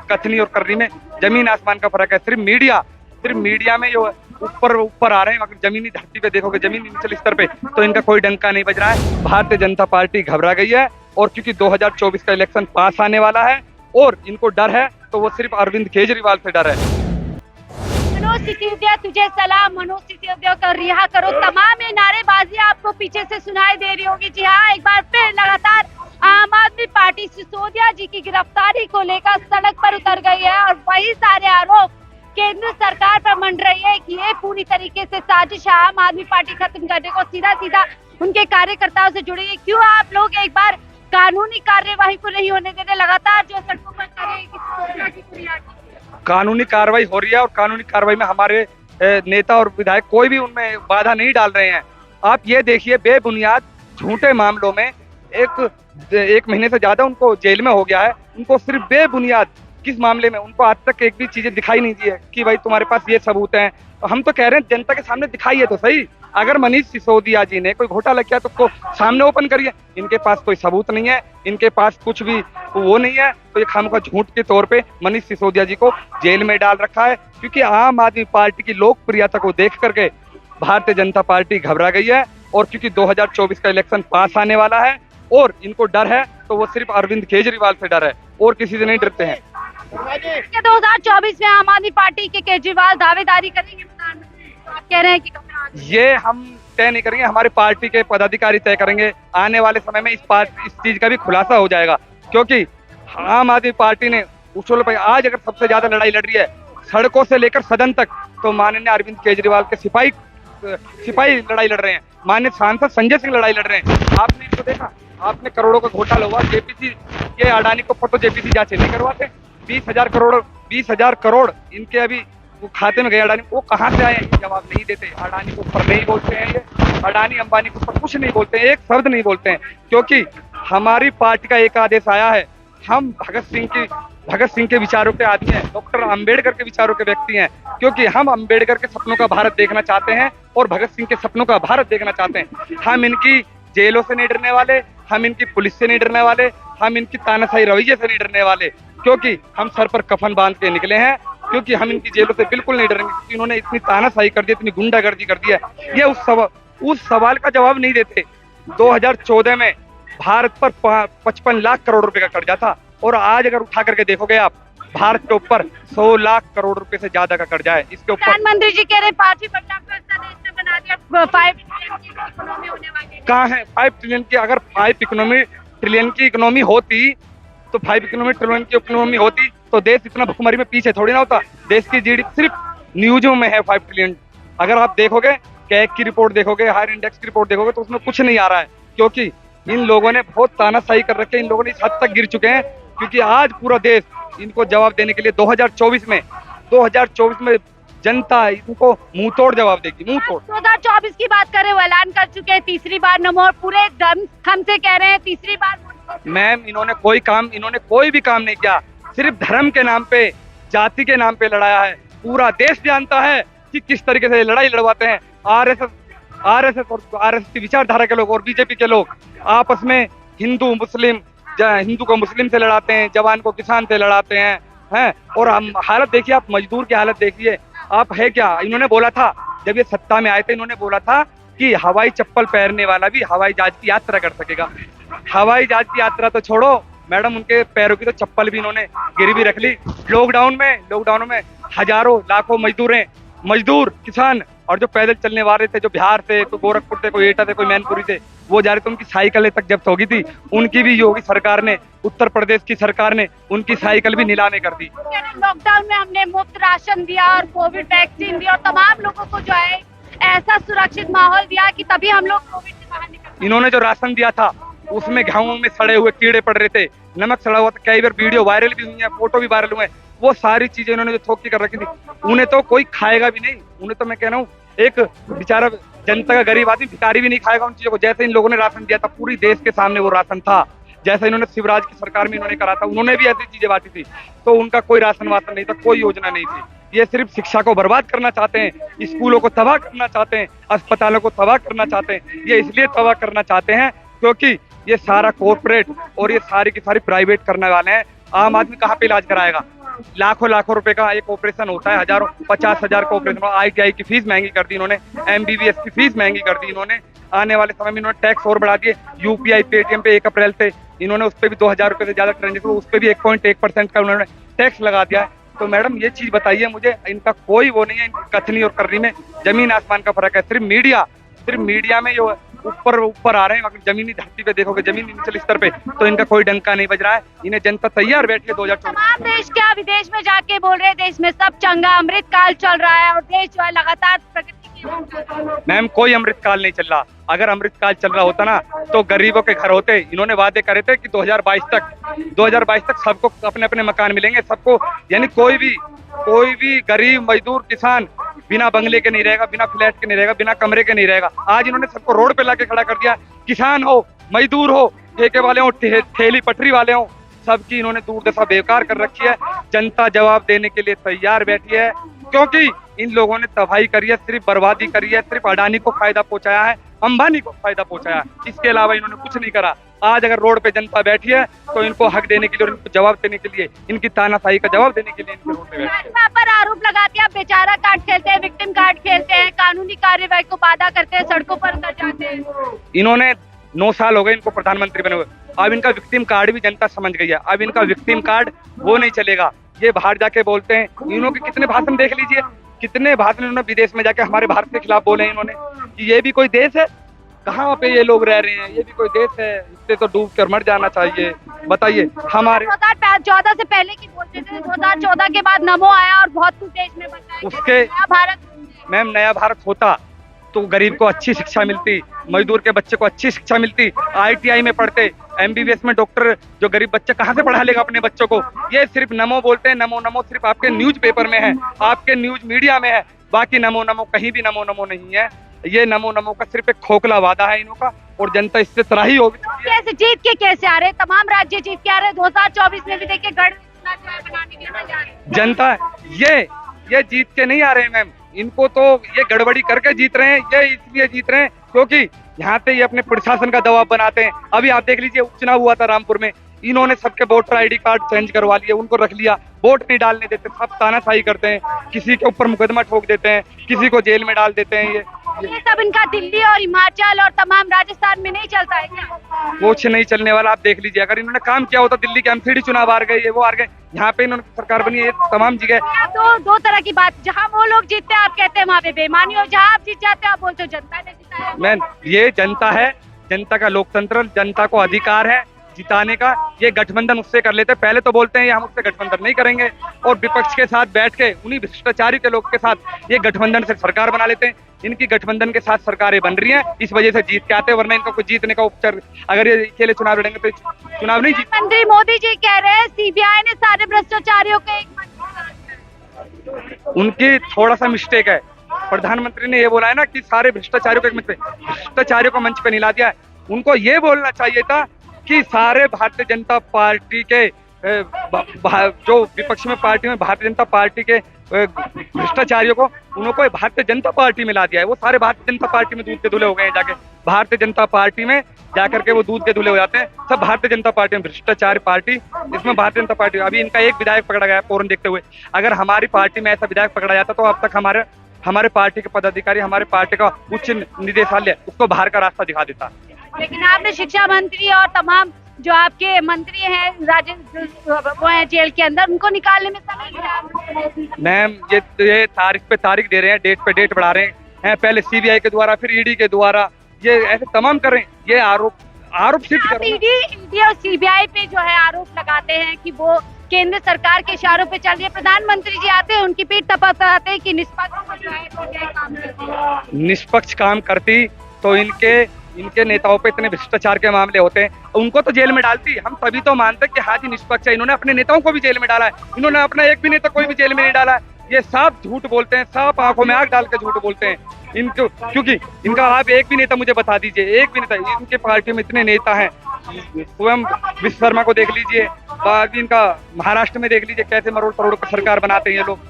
कथनी और करनी में जमीन आसमान का फर्क है। सिर्फ मीडिया में जो ऊपर आ रहे हैं, अगर जमीनी धरती पे देखोगे, जमीनी निचले स्तर पे, तो इनका कोई डंका नहीं बज रहा है। भारतीय जनता पार्टी घबरा गई है, और क्योंकि 2024 का इलेक्शन पास आने वाला है और इनको डर है, तो वो सिर्फ अरविंद केजरीवाल से डर है। मनोज सिसोदिया तुझे सलाम, मनोज सिसोदिया को रिहा करो, तमाम ये नारेबाजी आपको पीछे से सुनाई दे रही होगी। जी हाँ, एक बार फिर लगातार आम आदमी पार्टी सिसोदिया जी की गिरफ्तारी को लेकर सड़क पर उतर गई है, और वही सारे आरोप केंद्र सरकार पर मंड रही है कि ये पूरी तरीके से साजिश है आम आदमी पार्टी खत्म करने को, सीधा उनके कार्यकर्ताओं से जुड़ी है। क्यों आप लोग एक बार कानूनी कार्यवाही को नहीं होने देते? लगातार जो सड़कों पर कानूनी कार्रवाई हो रही है, और कानूनी कार्रवाई में हमारे नेता और विधायक कोई भी उनमें बाधा नहीं डाल रहे हैं। आप ये देखिए, बेबुनियाद झूठे मामलों में एक महीने से ज्यादा उनको जेल में हो गया है। उनको सिर्फ बेबुनियाद किस मामले में, उनको आज तक एक भी चीजें दिखाई नहीं दी है कि भाई तुम्हारे पास ये सबूत हैं। तो हम तो कह रहे हैं जनता के सामने दिखाइए तो सही। अगर मनीष सिसोदिया जी ने कोई घोटाला किया तो उसको सामने ओपन करिए। इनके पास कोई सबूत नहीं है, इनके पास कुछ भी वो नहीं है, तो ये खामखा झूठ के तौर पे मनीष सिसोदिया जी को जेल में डाल रखा है। क्योंकि आम आदमी पार्टी की लोकप्रियता को देख करके भारतीय जनता पार्टी घबरा गई है, और क्योंकि 2024 का इलेक्शन पास आने वाला है और इनको डर है, तो वो सिर्फ अरविंद केजरीवाल से डर है, और किसी से नहीं डरते हैं। 2024 में आम आदमी पार्टी के केजरीवाल दावेदारी करेंगे प्रधानमंत्री, आप कह रहे हैं कि ये हम तय नहीं करेंगे, हमारी पार्टी के पदाधिकारी तय करेंगे। आने वाले समय में इस चीज का भी खुलासा हो जाएगा, क्योंकि आम आदमी पार्टी ने उछल पे आज अगर सबसे ज्यादा लड़ाई लड़ रही है सड़कों से लेकर सदन तक, तो माननीय अरविंद केजरीवाल के सिपाही लड़ाई लड़ रहे हैं। माननीय सांसद संजय सिंह लड़ाई लड़ रहे हैं। आपने इनको देखा, आपने करोड़ों का घोटाला हुआ, जेपीसी ये अडानी को फोटो जेपीसी जांच नहीं करवाते। 20,000 करोड़ इनके अभी वो खाते में गए अडानी, वो कहाँ से आए हैं जवाब नहीं देते। अडानी को ऊपर नहीं बोलते हैं, ये अडानी अंबानी को ऊपर कुछ नहीं बोलते हैं, एक शब्द नहीं बोलते हैं। क्योंकि हमारी पार्टी का एक आदेश आया है, हम भगत सिंह के विचारों के आदमी हैं, डॉक्टर अंबेडकर के विचारों के व्यक्ति हैं। क्योंकि हम अंबेडकर के सपनों का भारत देखना चाहते हैं और भगत सिंह के सपनों का भारत देखना चाहते हैं। हम इनकी जेलों से नहीं डरने वाले, हम इनकी पुलिस से नहीं डरने वाले, हम इनकी तानाशाही रवैये से नहीं डरने वाले, क्योंकि हम सर पर कफन बांध के निकले हैं। क्योंकि हम इनकी जेलों से बिल्कुल नहीं डरेंगे, क्योंकि इन्होंने इतनी तानाशाही कर दी, इतनी गुंडागर्दी कर दी है। ये उस सवाल का जवाब नहीं देते। 2014 में भारत पर 55 लाख करोड़ रुपए का कर्जा था, और आज अगर उठा करके देखोगे आप, भारत के ऊपर 100 लाख करोड़ रुपए से ज्यादा का कर्जा है। इसके ऊपर प्रधानमंत्री जी कह रहे 5 बना दिया, 5 ट्रिलियन की इकोनॉमी होने वाली है। कहाँ है 5 ट्रिलियन की? अगर 5 ट्रिलियन की इकोनॉमी होती, तो 5 ट्रिलियन की इकोनॉमी होती तो देश इतना भुखमरी में पीछे थोड़ी ना होता। देश की जीडीपी सिर्फ न्यूज़ों में है 5 ट्रिलियन। अगर आप देखोगे, कैग की रिपोर्ट देखोगे, हायर इंडेक्स की रिपोर्ट देखोगे, तो उसमें कुछ नहीं आ रहा है। क्योंकि इन लोगों ने बहुत तानाशाही कर रखे, इन लोगों ने इस हद तक गिर चुके हैं। क्योंकि आज पूरा देश इनको जवाब देने के लिए 2024 में जनता इनको मुंह तोड़ जवाब देगी, मुंह तोड़। 2024 की बात करें, वो ऐलान कर चुके हैं तीसरी बार नमो, पूरे दम हमसे कह रहे हैं तीसरी बार। मैम, इन्होंने कोई भी काम नहीं किया, सिर्फ धर्म के नाम पे, जाति के नाम पे लड़ाया है। पूरा देश जानता है कि किस तरीके से लड़ाई लड़वाते हैं आरएसएस की विचारधारा के लोग और बीजेपी के लोग आपस में। हिंदू को मुस्लिम से लड़ाते हैं, जवान को किसान से लड़ाते हैं। और हम हालत देखिए, आप मजदूर की हालत देखिए आप, है क्या। इन्होंने बोला था, जब ये सत्ता में आए थे, इन्होंने बोला था कि हवाई चप्पल पहनने वाला भी हवाई जहाज की यात्रा कर सकेगा। हवाई जहाज की यात्रा तो छोड़ो मैडम, उनके पैरों की तो चप्पल भी इन्होंने गिरवी रख ली। लॉकडाउन में हजारों लाखों मजदूर किसान और जो पैदल चलने वाले थे, जो बिहार से, कोई गोरखपुर से, कोई एटा से, कोई मैनपुरी से, वो जा रहे थे, उनकी साइकिलें तक जब्त हो गई थी। उनकी भी योगी सरकार ने, उत्तर प्रदेश की सरकार ने उनकी साइकिल भी नीलामी कर दी। लॉकडाउन में हमने मुफ्त राशन दिया और कोविड वैक्सीन दिया और तमाम लोगों को जो है ऐसा सुरक्षित माहौल दिया कि तभी हम लोग कोविड से बाहर निकल। इन्होंने जो राशन दिया था उसमें गेहूं में सड़े हुए कीड़े पड़ रहे थे, नमक सड़ा हुआ था, कई बार वीडियो वायरल भी हुई है, फोटो भी वायरल हुए हैं। वो सारी चीजें इन्होंने जो थोक के कर रखी थी, उन्हें तो कोई खाएगा भी नहीं। उन्हें तो मैं कह रहा हूँ, एक बेचारा जनता का गरीब आदमी भिखारी भी नहीं खाएगा उन चीजों को। जैसे इन लोगों ने राशन दिया था, पूरी देश के सामने वो राशन था। जैसा इन्होंने शिवराज की सरकार में इन्होंने करा था, उन्होंने भी ऐसी चीजें बांटी थी, तो उनका कोई राशन वासन नहीं था, कोई योजना नहीं थी। ये सिर्फ शिक्षा को बर्बाद करना चाहते हैं, स्कूलों को तबाह करना चाहते हैं, अस्पतालों को तबाह करना चाहते हैं। ये इसलिए तबाह करना चाहते हैं क्योंकि ये सारा कॉर्पोरेट और ये सारी की सारी प्राइवेट करने वाले हैं। आम आदमी कहाँ पे इलाज कराएगा? लाखों लाखों रुपए का एक ऑपरेशन होता है, हजारों 50,000 का ऑपरेशन। ITI की फीस महंगी कर दी इन्होंने, MBBS की फीस महंगी कर दी इन्होंने। आने वाले समय में इन्होंने टैक्स और बढ़ा दिए। UPI पेटीएम पे 1 अप्रैल से इन्होंने उस पर भी 2,000 रुपए से ज्यादा ट्रांजेक्शन, उस पर भी 1.1% का उन्होंने टैक्स लगा दिया है। तो मैडम ये चीज बताइए मुझे, इनका कोई वो नहीं है, इनकी कथनी और करनी में जमीन आसमान का फर्क है। सिर्फ मीडिया में जो ऊपर आ रहे हैं, अगर जमीनी धरती पे देखोगे, जमीनी निचले स्तर पे, तो इनका कोई डंका नहीं बज रहा है। इन्हें जनता तैयार बैठी है 2024। तमाम देश क्या विदेश में जाके बोल रहे हैं देश में सब चंगा, अमृत काल चल रहा है और देश जो है लगातार प्रगति की ओर जा रहा है। मैम कोई अमृत काल नहीं चल रहा। अगर अमृत काल चल रहा होता ना तो गरीबों के घर होते। इन्होंने वादे करे थे कि 2022 तक सबको अपने अपने मकान मिलेंगे, सबको, यानी कोई भी गरीब मजदूर किसान बिना बंगले के नहीं रहेगा, बिना फ्लैट के नहीं रहेगा, बिना कमरे के नहीं रहेगा। आज इन्होंने सबको रोड पे लाके खड़ा कर दिया। किसान हो, मजदूर हो, ठेके वाले हो, ठेली पटरी वाले हो, सबकी इन्होंने दुर्दशा बेकार कर रखी है। जनता जवाब देने के लिए तैयार बैठी है, क्योंकि इन लोगों ने तबाही करी है, सिर्फ बर्बादी करी है, सिर्फ अडानी को फायदा पहुंचाया है, अंबानी को फायदा पहुंचाया है। इसके अलावा इन्होंने कुछ नहीं करा। आज अगर रोड पे जनता बैठी है तो इनको हक देने के लिए और इनको जवाब देने के लिए, इनकी तानाशाही का जवाब देने के लिए इनके रोड पे बैठी है। भाजपा पर आरोप लगाते हैं आप बेचारा कार्ड खेलते हैं, विक्टिम कार्ड खेलते हैं, कानूनी कार्यवाही को बाधा करते हैं, सड़कों पर उतर जाते हैं। इन्होंने 9 साल हो गए इनको प्रधानमंत्री बने हुए। अब इनका विक्टिम कार्ड भी जनता समझ गई है। अब इनका विक्टिम कार्ड वो नहीं चलेगा। ये बाहर जाके बोलते हैं, इन्हों के कितने भाषण देख लीजिए, कितने भाषण इन्होंने विदेश में जाके हमारे भारत के खिलाफ बोले इन्होंने कि ये भी कोई देश है, कहाँ पे ये लोग रह रहे हैं, ये भी कोई देश है, इससे तो डूब कर मर जाना चाहिए। बताइए हमारे 2014 से पहले की बोलते थे, 2014 के बाद नमो आया और बहुत कुछ देश में बदला है। उसके नया भारत, मैम नया भारत होता तो गरीब को अच्छी शिक्षा मिलती, मजदूर के बच्चे को अच्छी शिक्षा मिलती, ITI में पढ़ते, MBBS में डॉक्टर, जो गरीब बच्चे कहाँ से पढ़ा लेगा अपने बच्चों को। ये सिर्फ नमो बोलते हैं, नमो सिर्फ आपके न्यूज पेपर में है, आपके न्यूज मीडिया में है, बाकी नमो कहीं भी नमो नहीं है। ये नमो का सिर्फ एक खोखला वादा है इनों का, और जनता इससे त्राही होगी। कैसे जीत के कैसे आ रहे, तमाम राज्य जीत के आ रहे, 2024 में भी देखिए गढ़ बनाने के लिए जा रहे हैं। जनता ये जीत के नहीं आ रहे हैं मैम, इनको तो ये गड़बड़ी करके जीत रहे हैं। ये इसलिए जीत रहे हैं क्योंकि यहाँ पे ये अपने प्रशासन का दबाव बनाते हैं। अभी आप देख लीजिए, उपचुनाव हुआ था रामपुर में, इन्होंने सबके वोटर ID कार्ड चेंज करवा लिए, उनको रख लिया, वोट नहीं डालने देते, सब तानाशाही करते हैं, किसी के ऊपर मुकदमा ठोक देते हैं, किसी को जेल में डाल देते हैं। ये सब इनका दिल्ली और हिमाचल और तमाम राजस्थान में नहीं चलता है क्या? कुछ नहीं चलने वाला। आप देख लीजिए, अगर इन्होंने काम किया होता, दिल्ली के MCD चुनाव हार गए, ये वो हार गए, यहाँ पे इन्होंने सरकार बनी है, तमाम जगह। आप दो तरह की बात, जहाँ वो लोग जीतते हैं आप कहते हैं वहाँ पे बेईमानी हो, जहाँ आप जीत जाते हैं आप बोलते हो जनता ने जिताया। मैन ये जनता है, जनता का लोकतंत्र, जनता को अधिकार है जिताने का। ये गठबंधन उससे कर लेते, पहले तो बोलते हैं ये हम उससे गठबंधन नहीं करेंगे, और विपक्ष के साथ बैठ के उन्हीं भ्रष्टाचारी के लोग के साथ ये गठबंधन से सरकार बना लेते हैं। इनकी गठबंधन के साथ सरकारें बन रही हैं, इस वजह से जीत के आते हैं, वरना इनको कुछ जीतने का उपचार, अगर ये अकेले चुनाव लड़ेंगे तो चुनाव नहीं जीत। मंत्री मोदी जी कह रहे हैं CBI ने सारे भ्रष्टाचारियों को एक मंच पर रखा है। उनकी थोड़ा सा मिस्टेक है। प्रधानमंत्री ने ये बोला है ना कि सारे भ्रष्टाचारियों को एक मंच पे, भ्रष्टाचारियों को मंच पे नहीं ला दिया है। उनको ये बोलना चाहिए था कि सारे भारतीय जनता पार्टी के जो विपक्ष में पार्टी में भारतीय जनता पार्टी के भ्रष्टाचारियों को, उनको भारतीय जनता पार्टी में ला दिया है। वो सारे भारतीय जनता पार्टी में दूध के धुले हो गए हैं, जाके भारतीय जनता पार्टी में जाकर के वो दूध के धुले हो जाते हैं। सब भारतीय जनता पार्टी में भ्रष्टाचार पार्टी, इसमें भारतीय जनता पार्टी। अभी इनका एक विधायक पकड़ा गया फोरन देखते हुए। अगर हमारी पार्टी में ऐसा विधायक पकड़ा जाता तो अब तक हमारे पार्टी के पदाधिकारी, हमारे पार्टी का उच्च निदेशालय उसको बाहर का रास्ता दिखा देता। लेकिन आपने शिक्षा मंत्री और तमाम जो आपके मंत्री हैं वो हैं जेल के अंदर, उनको निकालने में समय लगा। मैम ये तारीख पे तारीख दे रहे हैं, डेट पे डेट बढ़ा रहे हैं, पहले CBI के द्वारा, फिर ED के द्वारा, ये ऐसे तमाम कर रहे हैं। ये आरोप सिद्ध कर रहे हैं। ED और CBI पे जो है आरोप लगाते हैं कि वो केंद्र सरकार के इशारों पे चल रही है। प्रधानमंत्री जी आते हैं, उनकी पीठ थपथपाते हैं कि निष्पक्ष जो है CBI काम करती है। निष्पक्ष काम करती तो इनके नेताओं पे इतने भ्रष्टाचार के मामले होते हैं, उनको तो जेल में डालती। हम तभी तो मानते कि हाँ जी निष्पक्ष है। इन्होंने अपने नेताओं को भी जेल में डाला है, इन्होंने अपना एक भी नेता कोई भी जेल में नहीं डाला है। ये सब झूठ बोलते हैं, सब आंखों में आग डाल के झूठ बोलते हैं इनको, क्योंकि इनका आप एक भी नेता मुझे बता दीजिए, एक भी नेता। इनके पार्टी में इतने नेता हैं, स्वयं विश्वकर्मा को देख लीजिए, बाद इनका महाराष्ट्र में देख लीजिए कैसे मरोड़ करोड़ सरकार बनाते हैं ये लोग।